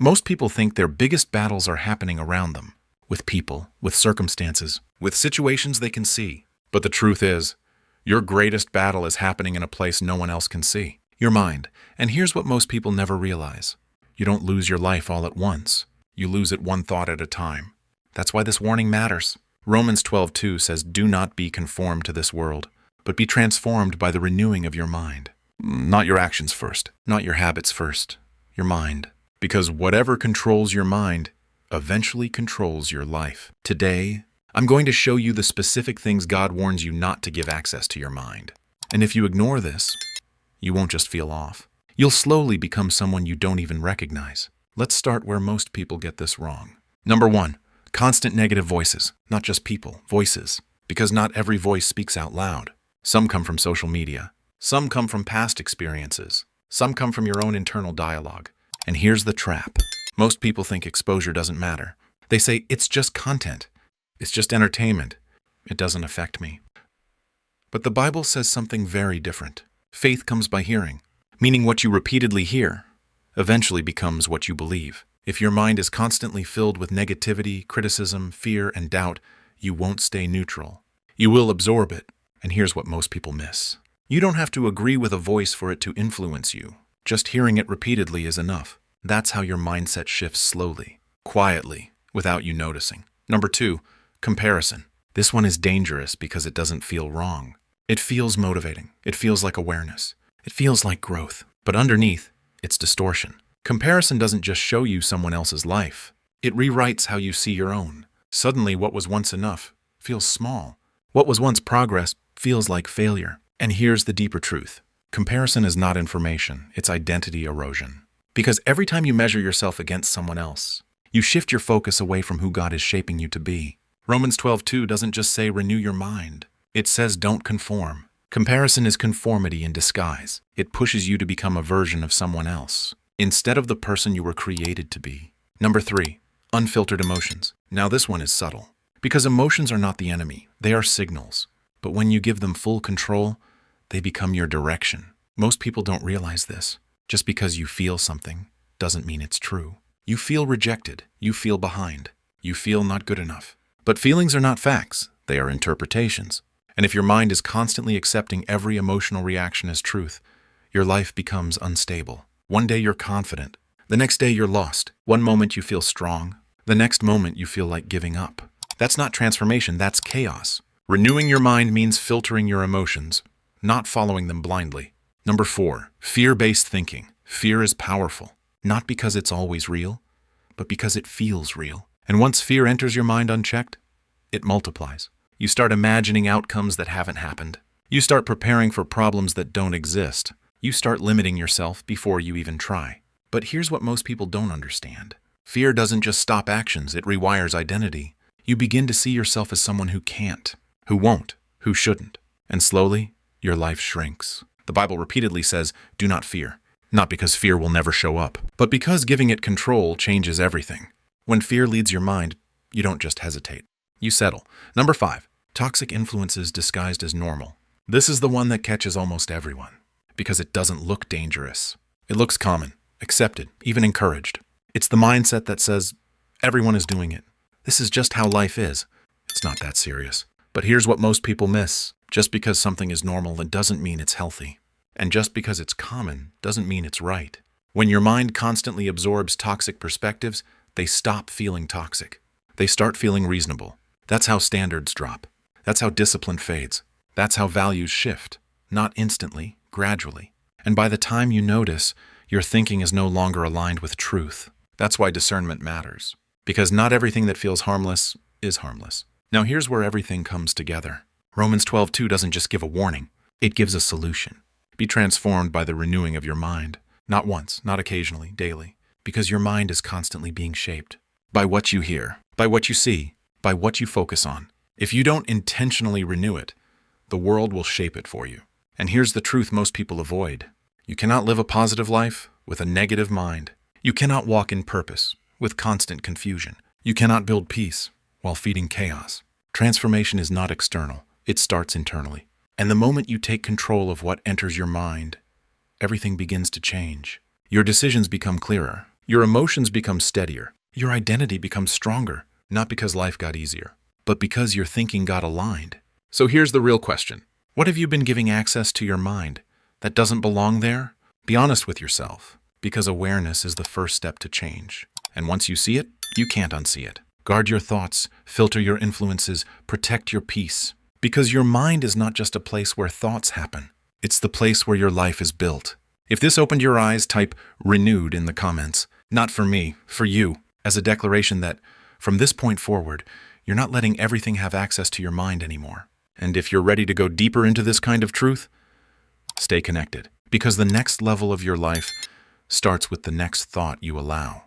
Most people think their biggest battles are happening around them, with people, with circumstances, with situations they can see. But the truth is, your greatest battle is happening in a place no one else can see, your mind. And here's what most people never realize. You don't lose your life all at once. You lose it one thought at a time. That's why this warning matters. Romans 12:2 says, "Do not be conformed to this world, but be transformed by the renewing of your mind." Not your actions first, not your habits first, your mind. Because whatever controls your mind eventually controls your life. Today, I'm going to show you the specific things God warns you not to give access to your mind. And if you ignore this, you won't just feel off. You'll slowly become someone you don't even recognize. Let's start where most people get this wrong. Number 1, constant negative voices. Not just people, voices. Because not every voice speaks out loud. Some come from social media. Some come from past experiences. Some come from your own internal dialogue. And here's the trap. Most people think exposure doesn't matter. They say, it's just content. It's just entertainment. It doesn't affect me. But the Bible says something very different. Faith comes by hearing, meaning what you repeatedly hear eventually becomes what you believe. If your mind is constantly filled with negativity, criticism, fear, and doubt, you won't stay neutral. You will absorb it. And here's what most people miss. You don't have to agree with a voice for it to influence you. Just hearing it repeatedly is enough. That's how your mindset shifts slowly, quietly, without you noticing. Number 2, comparison. This one is dangerous because it doesn't feel wrong. It feels motivating. It feels like awareness. It feels like growth. But underneath, it's distortion. Comparison doesn't just show you someone else's life. It rewrites how you see your own. Suddenly, what was once enough feels small. What was once progress feels like failure. And here's the deeper truth. Comparison is not information, it's identity erosion. Because every time you measure yourself against someone else, you shift your focus away from who God is shaping you to be. Romans 12:2 doesn't just say renew your mind. It says don't conform. Comparison is conformity in disguise. It pushes you to become a version of someone else, instead of the person you were created to be. Number 3, unfiltered emotions. Now this one is subtle. Because emotions are not the enemy, they are signals. But when you give them full control, they become your direction. Most people don't realize this. Just because you feel something doesn't mean it's true. You feel rejected. You feel behind. You feel not good enough. But feelings are not facts. They are interpretations. And if your mind is constantly accepting every emotional reaction as truth, your life becomes unstable. One day you're confident. The next day you're lost. One moment you feel strong. The next moment you feel like giving up. That's not transformation. That's chaos. Renewing your mind means filtering your emotions, not following them blindly. Number 4, fear-based thinking. Fear is powerful, not because it's always real, but because it feels real. And once fear enters your mind unchecked, it multiplies. You start imagining outcomes that haven't happened. You start preparing for problems that don't exist. You start limiting yourself before you even try. But here's what most people don't understand. Fear doesn't just stop actions, it rewires identity. You begin to see yourself as someone who can't, who won't, who shouldn't. And slowly, your life shrinks. The Bible repeatedly says, do not fear. Not because fear will never show up, but because giving it control changes everything. When fear leads your mind, you don't just hesitate. You settle. Number 5, toxic influences disguised as normal. This is the one that catches almost everyone, because it doesn't look dangerous. It looks common, accepted, even encouraged. It's the mindset that says, everyone is doing it. This is just how life is. It's not that serious. But here's what most people miss. Just because something is normal, it doesn't mean it's healthy. And just because it's common doesn't mean it's right. When your mind constantly absorbs toxic perspectives, they stop feeling toxic. They start feeling reasonable. That's how standards drop. That's how discipline fades. That's how values shift. Not instantly, gradually. And by the time you notice, your thinking is no longer aligned with truth. That's why discernment matters. Because not everything that feels harmless is harmless. Now here's where everything comes together. Romans 12:2 doesn't just give a warning. It gives a solution. Be transformed by the renewing of your mind. Not once, not occasionally, daily. Because your mind is constantly being shaped. By what you hear, by what you see, by what you focus on. If you don't intentionally renew it, the world will shape it for you. And here's the truth most people avoid. You cannot live a positive life with a negative mind. You cannot walk in purpose with constant confusion. You cannot build peace while feeding chaos. Transformation is not external. It starts internally. And the moment you take control of what enters your mind, everything begins to change. Your decisions become clearer. Your emotions become steadier. Your identity becomes stronger, not because life got easier, but because your thinking got aligned. So here's the real question. What have you been giving access to your mind that doesn't belong there? Be honest with yourself, because awareness is the first step to change. And once you see it, you can't unsee it. Guard your thoughts, filter your influences, protect your peace. Because your mind is not just a place where thoughts happen. It's the place where your life is built. If this opened your eyes, type renewed in the comments. Not for me, for you, as a declaration that, from this point forward, you're not letting everything have access to your mind anymore. And if you're ready to go deeper into this kind of truth, stay connected. Because the next level of your life starts with the next thought you allow.